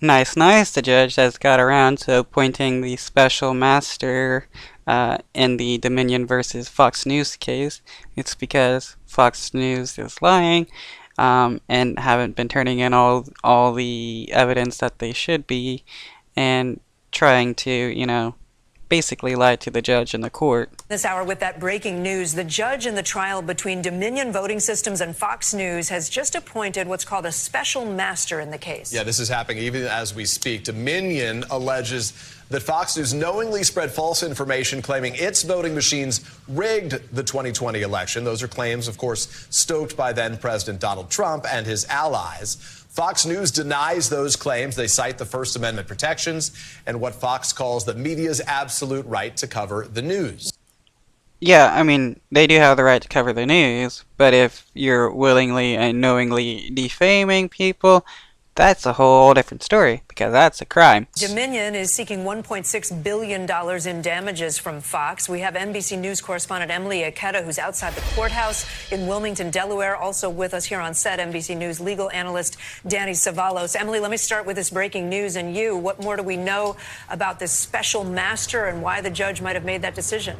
Nice. The judge has got around to appointing the special master in the Dominion versus Fox News case. It's because Fox News is lying and haven't been turning in all the evidence that they should be, and trying to, basically lie to the judge in the court. This hour with that breaking news, the judge in the trial between Dominion Voting Systems and Fox News has just appointed what's called a special master in the case. Yeah, this is happening even as we speak. Dominion alleges that Fox News knowingly spread false information claiming its voting machines rigged the 2020 election. Those are claims, of course, stoked by then President Donald Trump and his allies. Fox News denies those claims. They cite the First Amendment protections and what Fox calls the media's absolute right to cover the news. Yeah, I mean, they do have the right to cover the news, but if you're willingly and knowingly defaming people, that's a whole different story, because that's a crime. Dominion is seeking $1.6 billion in damages from Fox. We have NBC News correspondent Emily Aketa, who's outside the courthouse in Wilmington, Delaware. Also with us here on set, NBC News legal analyst Danny Savalos. Emily, let me start with this breaking news and you. What more do we know about this special master and why the judge might have made that decision?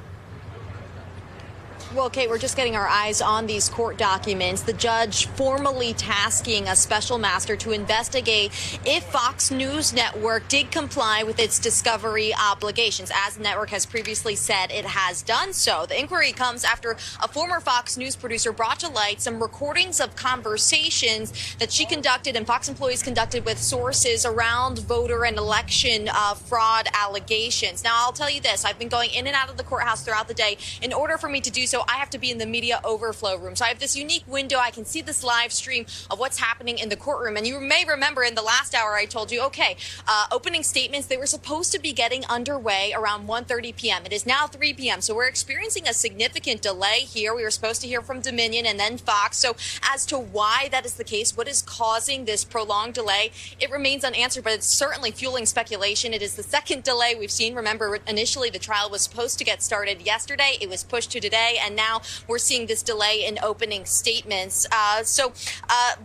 Well, Kate, we're just getting our eyes on these court documents. The judge formally tasking a special master to investigate if Fox News Network did comply with its discovery obligations. As the network has previously said, it has done so. The inquiry comes after a former Fox News producer brought to light some recordings of conversations that she conducted and Fox employees conducted with sources around voter and election fraud allegations. Now, I'll tell you this. I've been going in and out of the courthouse throughout the day. In order for me to do so, I have to be in the media overflow room. So I have this unique window. I can see this live stream of what's happening in the courtroom. And you may remember in the last hour I told you, okay, opening statements, they were supposed to be getting underway around 1:30 p.m. It is now 3 p.m. So we're experiencing a significant delay here. We were supposed to hear from Dominion and then Fox. So as to why that is the case, what is causing this prolonged delay, it remains unanswered, but it's certainly fueling speculation. It is the second delay we've seen. Remember, initially the trial was supposed to get started yesterday. It was pushed to today, and now we're seeing this delay in opening statements. So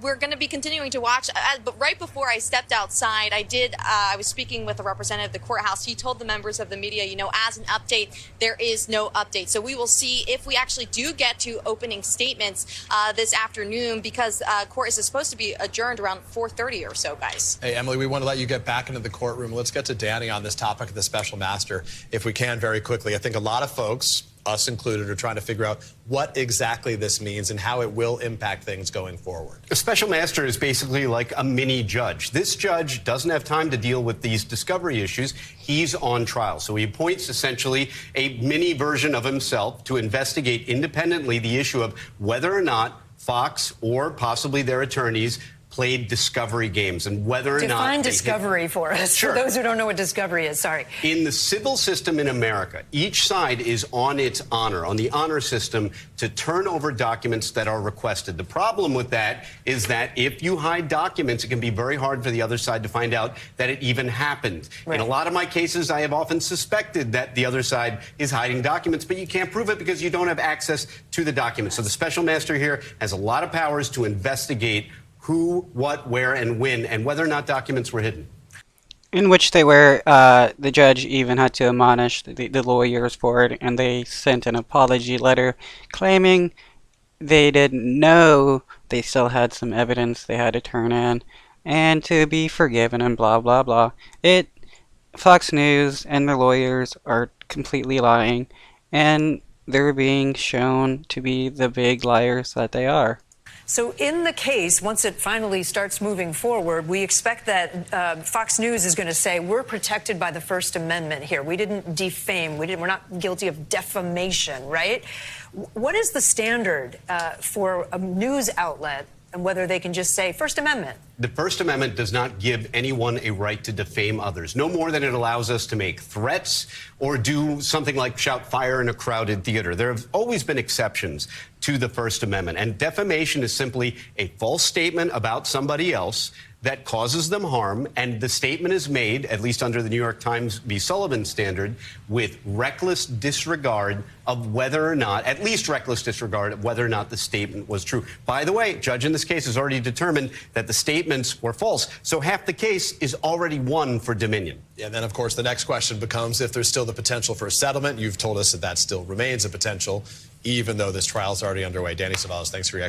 we're going to be continuing to watch. But right before I stepped outside, I was speaking with a representative of the courthouse. He told the members of the media, as an update, there is no update. So we will see if we actually do get to opening statements this afternoon, because court is supposed to be adjourned around 4:30 or so, guys. Hey, Emily, we want to let you get back into the courtroom. Let's get to Danny on this topic of the special master, if we can, very quickly. I think a lot of folks, us included, are trying to figure out what exactly this means and how it will impact things going forward. A special master is basically like a mini judge. This judge doesn't have time to deal with these discovery issues. He's on trial. So he appoints essentially a mini version of himself to investigate independently the issue of whether or not Fox or possibly their attorneys played discovery games and whether or not... Define discovery for us. Sure. For those who don't know what discovery is, sorry. In the civil system in America, each side is on its honor, on the honor system, to turn over documents that are requested. The problem with that is that if you hide documents, it can be very hard for the other side to find out that it even happened. Right. In a lot of my cases, I have often suspected that the other side is hiding documents, but you can't prove it because you don't have access to the documents. So the special master here has a lot of powers to investigate who, what, where, and when, and whether or not documents were hidden. In which they were, the judge even had to admonish the lawyers for it, and they sent an apology letter claiming they didn't know they still had some evidence they had to turn in, and to be forgiven and blah blah blah. Fox News and the lawyers are completely lying, and they're being shown to be the big liars that they are. So in the case, once it finally starts moving forward, we expect that Fox News is going to say, we're protected by the First Amendment here. We didn't defame. We're not guilty of defamation, right? What is the standard for a news outlet and whether they can just say First Amendment? The First Amendment does not give anyone a right to defame others, no more than it allows us to make threats or do something like shout fire in a crowded theater. There have always been exceptions to the First Amendment, and defamation is simply a false statement about somebody else that causes them harm, and the statement is made, at least under the New York Times v. Sullivan standard, with reckless disregard of whether or not, at least reckless disregard of whether or not the statement was true. By the way, judge in this case has already determined that the statements were false, so half the case is already won for Dominion. Yeah, and then, of course, the next question becomes if there's still the potential for a settlement. You've told us that that still remains a potential, even though this trial is already underway. Danny Savalas, thanks for your